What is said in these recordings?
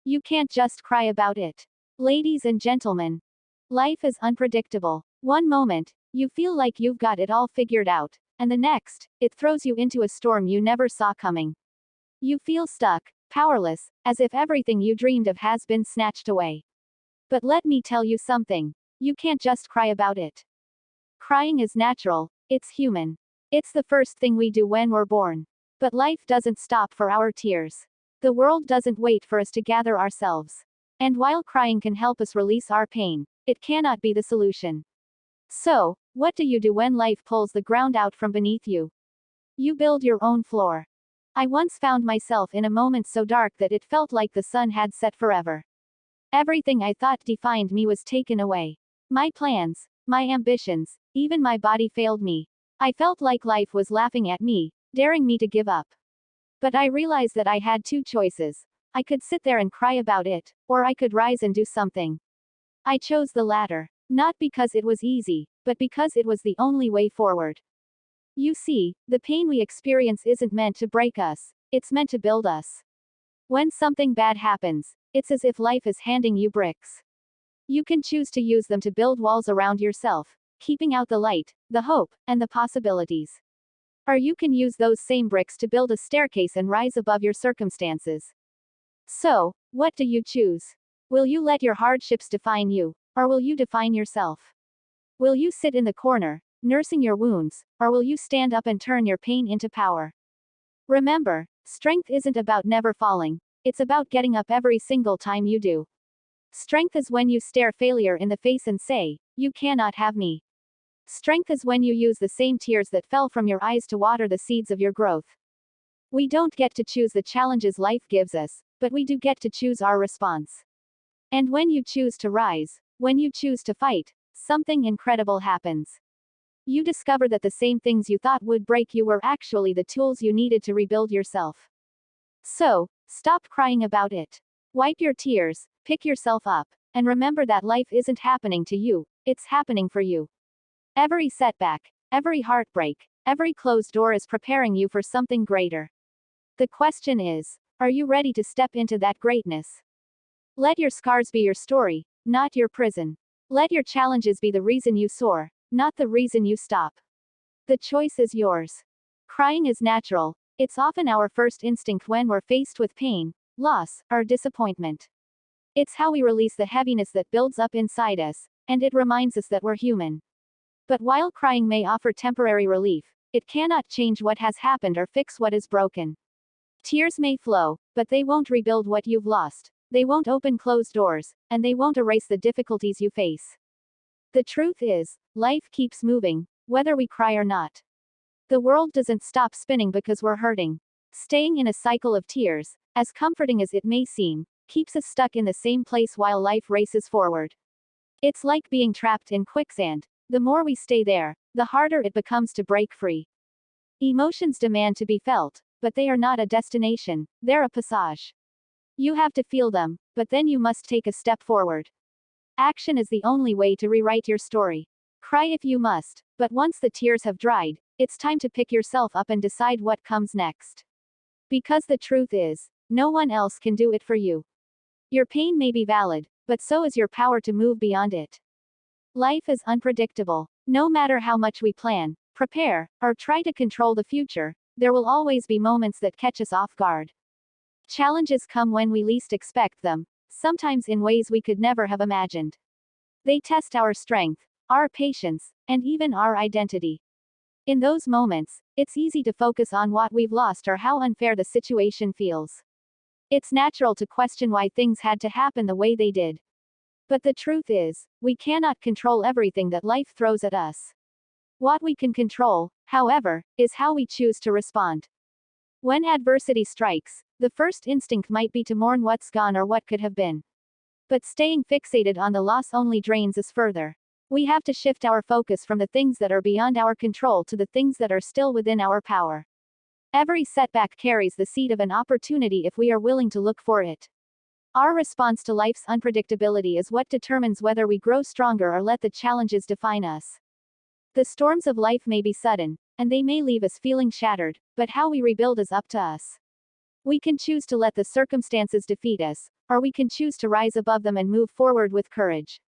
You can't just cry about it. Ladies and gentlemen, life is unpredictable. One moment, you feel like you've got it all figured out, and the next, it throws you into a storm you never saw coming. You feel stuck, powerless, as if everything you dreamed of has been snatched away. But let me tell you something. You can't just cry about it. Crying is natural, it's human. It's the first thing we do when we're born. But life doesn't stop for our tears. The world doesn't wait for us to gather ourselves. And while crying can help us release our pain, it cannot be the solution. So, what do you do when life pulls the ground out from beneath you? You build your own floor. I once found myself in a moment so dark that it felt like the sun had set forever. Everything I thought defined me was taken away. My plans, my ambitions, even my body failed me. I felt like life was laughing at me, daring me to give up. But I realized that I had two choices. I could sit there and cry about it, or I could rise and do something. I chose the latter, not because it was easy, but because it was the only way forward. You see, the pain we experience isn't meant to break us, it's meant to build us. When something bad happens, it's as if life is handing you bricks. You can choose to use them to build walls around yourself, keeping out the light, the hope, and the possibilities. Or you can use those same bricks to build a staircase and rise above your circumstances. So, what do you choose? Will you let your hardships define you, or will you define yourself? Will you sit in the corner, nursing your wounds, or will you stand up and turn your pain into power? Remember, strength isn't about never falling, it's about getting up every single time you do. Strength is when you stare failure in the face and say, "You cannot have me." Strength is when you use the same tears that fell from your eyes to water the seeds of your growth. We don't get to choose the challenges life gives us, but we do get to choose our response. And when you choose to rise, when you choose to fight, something incredible happens. You discover that the same things you thought would break you were actually the tools you needed to rebuild yourself. So, stop crying about it. Wipe your tears, pick yourself up, and remember that life isn't happening to you, it's happening for you. Every setback, every heartbreak, every closed door is preparing you for something greater. The question is, are you ready to step into that greatness? Let your scars be your story, not your prison. Let your challenges be the reason you soar, not the reason you stop. The choice is yours. Crying is natural, it's often our first instinct when we're faced with pain, loss, or disappointment. It's how we release the heaviness that builds up inside us, and it reminds us that we're human. But while crying may offer temporary relief, it cannot change what has happened or fix what is broken. Tears may flow, but they won't rebuild what you've lost. They won't open closed doors, and they won't erase the difficulties you face. The truth is, life keeps moving, whether we cry or not. The world doesn't stop spinning because we're hurting. Staying in a cycle of tears, as comforting as it may seem, keeps us stuck in the same place while life races forward. It's like being trapped in quicksand. The more we stay there, the harder it becomes to break free. Emotions demand to be felt, but they are not a destination, they're a passage. You have to feel them, but then you must take a step forward. Action is the only way to rewrite your story. Cry if you must, but once the tears have dried, it's time to pick yourself up and decide what comes next. Because the truth is, no one else can do it for you. Your pain may be valid, but so is your power to move beyond it. Life is unpredictable. No matter how much we plan, prepare, or try to control the future, there will always be moments that catch us off guard. Challenges come when we least expect them, sometimes in ways we could never have imagined. They test our strength, our patience, and even our identity. In those moments, it's easy to focus on what we've lost or how unfair the situation feels. It's natural to question why things had to happen the way they did. But the truth is, we cannot control everything that life throws at us. What we can control, however, is how we choose to respond. When adversity strikes, the first instinct might be to mourn what's gone or what could have been. But staying fixated on the loss only drains us further. We have to shift our focus from the things that are beyond our control to the things that are still within our power. Every setback carries the seed of an opportunity if we are willing to look for it. Our response to life's unpredictability is what determines whether we grow stronger or let the challenges define us. The storms of life may be sudden, and they may leave us feeling shattered, but how we rebuild is up to us. We can choose to let the circumstances defeat us, or we can choose to rise above them and move forward with courage.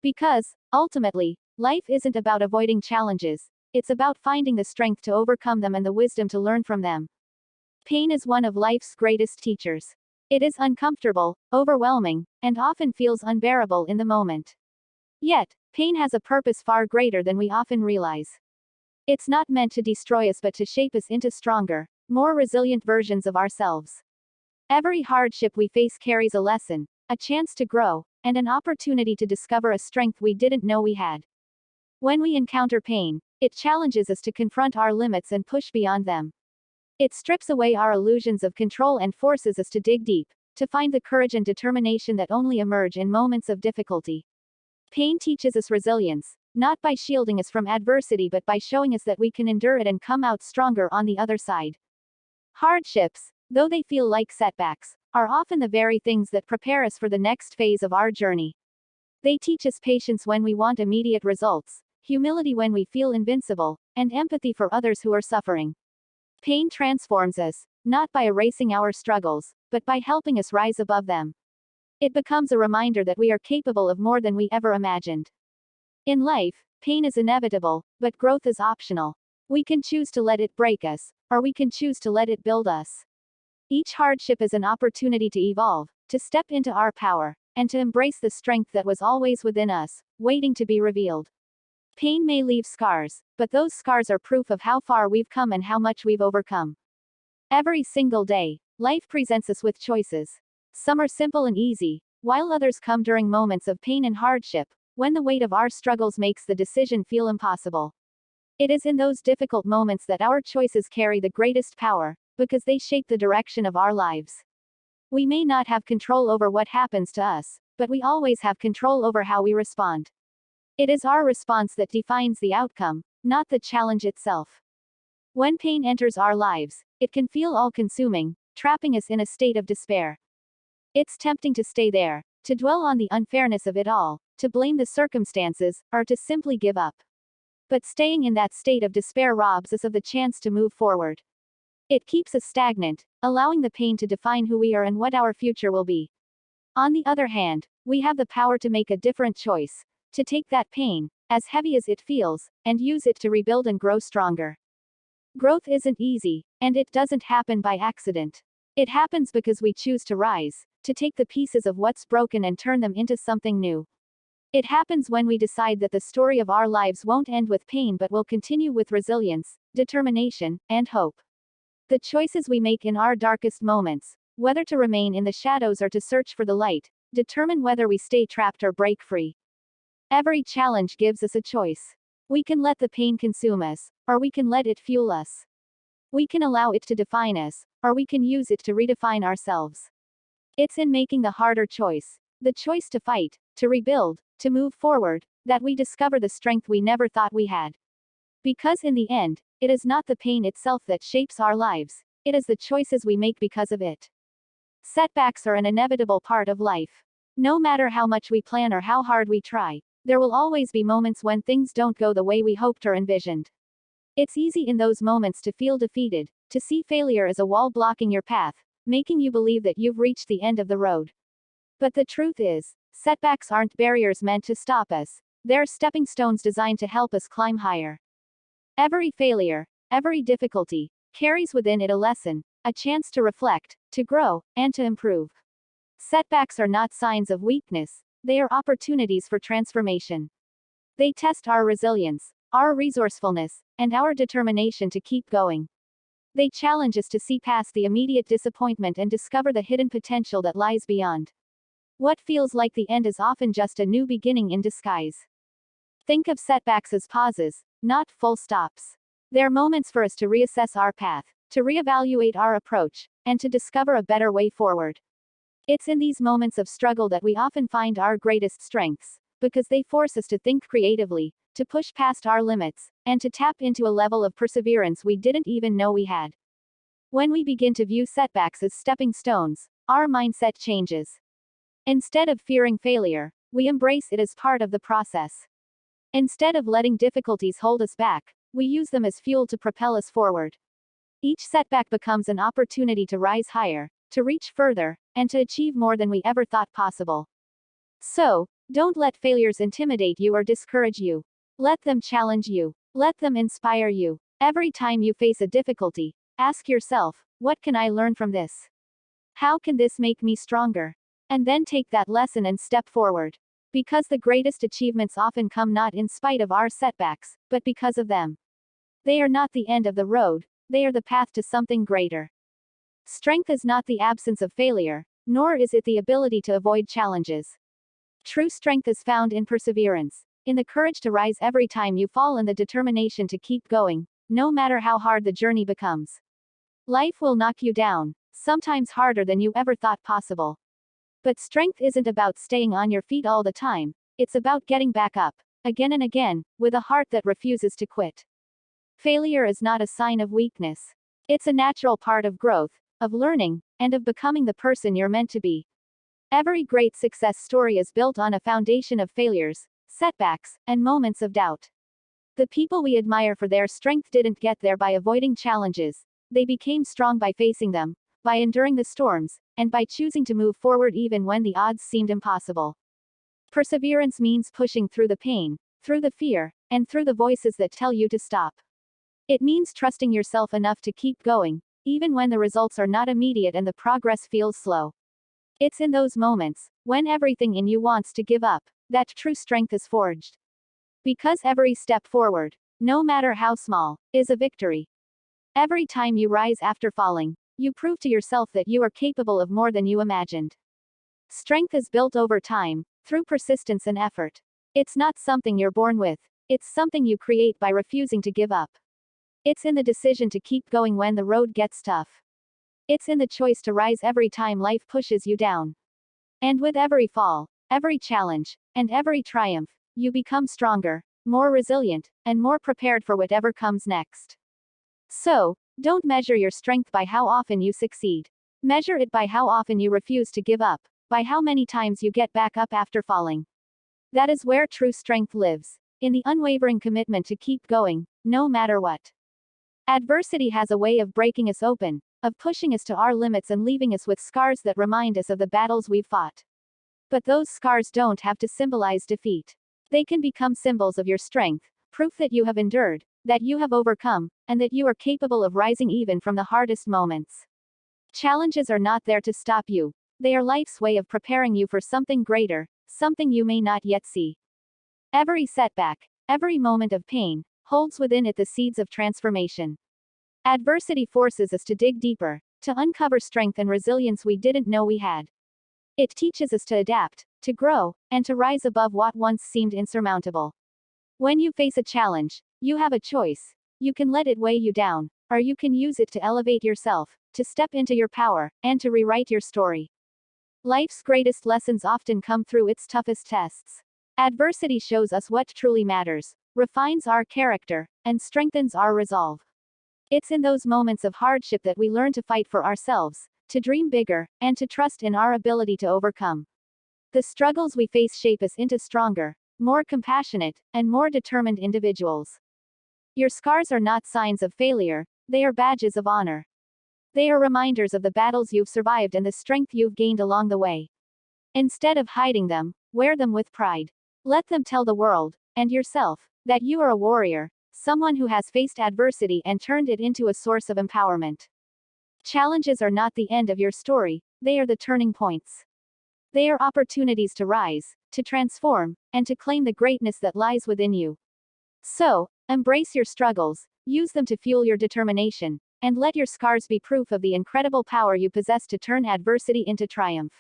Because, ultimately, life isn't about avoiding challenges, it's about finding the strength to overcome them and the wisdom to learn from them. Pain is one of life's greatest teachers. It is uncomfortable, overwhelming, and often feels unbearable in the moment. Yet, pain has a purpose far greater than we often realize. It's not meant to destroy us but to shape us into stronger, more resilient versions of ourselves. Every hardship we face carries a lesson, a chance to grow, and an opportunity to discover a strength we didn't know we had. When we encounter pain, it challenges us to confront our limits and push beyond them. It strips away our illusions of control and forces us to dig deep, to find the courage and determination that only emerge in moments of difficulty. Pain teaches us resilience, not by shielding us from adversity but by showing us that we can endure it and come out stronger on the other side. Hardships, though they feel like setbacks, are often the very things that prepare us for the next phase of our journey. They teach us patience when we want immediate results, humility when we feel invincible, and empathy for others who are suffering. Pain transforms us, not by erasing our struggles, but by helping us rise above them. It becomes a reminder that we are capable of more than we ever imagined. In life, pain is inevitable, but growth is optional. We can choose to let it break us, or we can choose to let it build us. Each hardship is an opportunity to evolve, to step into our power, and to embrace the strength that was always within us, waiting to be revealed. Pain may leave scars, but those scars are proof of how far we've come and how much we've overcome. Every single day, life presents us with choices. Some are simple and easy, while others come during moments of pain and hardship, when the weight of our struggles makes the decision feel impossible. It is in those difficult moments that our choices carry the greatest power, because they shape the direction of our lives. We may not have control over what happens to us, but we always have control over how we respond. It is our response that defines the outcome, not the challenge itself. When pain enters our lives, it can feel all-consuming, trapping us in a state of despair. It's tempting to stay there, to dwell on the unfairness of it all, to blame the circumstances, or to simply give up. But staying in that state of despair robs us of the chance to move forward. It keeps us stagnant, allowing the pain to define who we are and what our future will be. On the other hand, we have the power to make a different choice, to take that pain, as heavy as it feels, and use it to rebuild and grow stronger. Growth isn't easy, and it doesn't happen by accident. It happens because we choose to rise, to take the pieces of what's broken and turn them into something new. It happens when we decide that the story of our lives won't end with pain but will continue with resilience, determination, and hope. The choices we make in our darkest moments, whether to remain in the shadows or to search for the light, determine whether we stay trapped or break free. Every challenge gives us a choice. We can let the pain consume us, or we can let it fuel us. We can allow it to define us, or we can use it to redefine ourselves. It's in making the harder choice, the choice to fight, to rebuild, to move forward, that we discover the strength we never thought we had. Because in the end, it is not the pain itself that shapes our lives, it is the choices we make because of it. Setbacks are an inevitable part of life. No matter how much we plan or how hard we try, there will always be moments when things don't go the way we hoped or envisioned. It's easy in those moments to feel defeated, to see failure as a wall blocking your path, making you believe that you've reached the end of the road. But the truth is, setbacks aren't barriers meant to stop us, they're stepping stones designed to help us climb higher. Every failure, every difficulty, carries within it a lesson, a chance to reflect, to grow, and to improve. Setbacks are not signs of weakness, they are opportunities for transformation. They test our resilience, our resourcefulness, and our determination to keep going. They challenge us to see past the immediate disappointment and discover the hidden potential that lies beyond. What feels like the end is often just a new beginning in disguise. Think of setbacks as pauses, not full stops. They're moments for us to reassess our path, to reevaluate our approach, and to discover a better way forward. It's in these moments of struggle that we often find our greatest strengths, because they force us to think creatively, to push past our limits, and to tap into a level of perseverance we didn't even know we had. When we begin to view setbacks as stepping stones, our mindset changes. Instead of fearing failure, we embrace it as part of the process. Instead of letting difficulties hold us back, we use them as fuel to propel us forward. Each setback becomes an opportunity to rise higher, to reach further, and to achieve more than we ever thought possible. So, don't let failures intimidate you or discourage you. Let them challenge you. Let them inspire you. Every time you face a difficulty, ask yourself, what can I learn from this? How can this make me stronger? And then take that lesson and step forward. Because the greatest achievements often come not in spite of our setbacks, but because of them. They are not the end of the road, they are the path to something greater. Strength is not the absence of failure, nor is it the ability to avoid challenges. True strength is found in perseverance, in the courage to rise every time you fall and the determination to keep going, no matter how hard the journey becomes. Life will knock you down, sometimes harder than you ever thought possible. But strength isn't about staying on your feet all the time, it's about getting back up, again and again, with a heart that refuses to quit. Failure is not a sign of weakness. It's a natural part of growth, of learning, and of becoming the person you're meant to be. Every great success story is built on a foundation of failures, setbacks, and moments of doubt. The people we admire for their strength didn't get there by avoiding challenges, they became strong by facing them, by enduring the storms, and by choosing to move forward even when the odds seemed impossible. Perseverance means pushing through the pain, through the fear, and through the voices that tell you to stop. It means trusting yourself enough to keep going, even when the results are not immediate and the progress feels slow. It's in those moments, when everything in you wants to give up, that true strength is forged. Because every step forward, no matter how small, is a victory. Every time you rise after falling, you prove to yourself that you are capable of more than you imagined. Strength is built over time, through persistence and effort. It's not something you're born with, it's something you create by refusing to give up. It's in the decision to keep going when the road gets tough. It's in the choice to rise every time life pushes you down. And with every fall, every challenge, and every triumph, you become stronger, more resilient, and more prepared for whatever comes next. So, don't measure your strength by how often you succeed. Measure it by how often you refuse to give up, by how many times you get back up after falling. That is where true strength lives, in the unwavering commitment to keep going, no matter what. Adversity has a way of breaking us open, of pushing us to our limits and leaving us with scars that remind us of the battles we've fought. But those scars don't have to symbolize defeat. They can become symbols of your strength, proof that you have endured, that you have overcome, and that you are capable of rising even from the hardest moments. Challenges are not there to stop you. They are life's way of preparing you for something greater, something you may not yet see. Every setback, every moment of pain, holds within it the seeds of transformation. Adversity forces us to dig deeper, to uncover strength and resilience we didn't know we had. It teaches us to adapt, to grow, and to rise above what once seemed insurmountable. When you face a challenge, you have a choice. You can let it weigh you down, or you can use it to elevate yourself, to step into your power, and to rewrite your story. Life's greatest lessons often come through its toughest tests. Adversity shows us what truly matters, refines our character, and strengthens our resolve. It's in those moments of hardship that we learn to fight for ourselves, to dream bigger, and to trust in our ability to overcome. The struggles we face shape us into stronger, more compassionate, and more determined individuals. Your scars are not signs of failure, they are badges of honor. They are reminders of the battles you've survived and the strength you've gained along the way. Instead of hiding them, wear them with pride. Let them tell the world, and yourself, that you are a warrior, someone who has faced adversity and turned it into a source of empowerment. Challenges are not the end of your story, they are the turning points. They are opportunities to rise, to transform, and to claim the greatness that lies within you. So, embrace your struggles, use them to fuel your determination, and let your scars be proof of the incredible power you possess to turn adversity into triumph.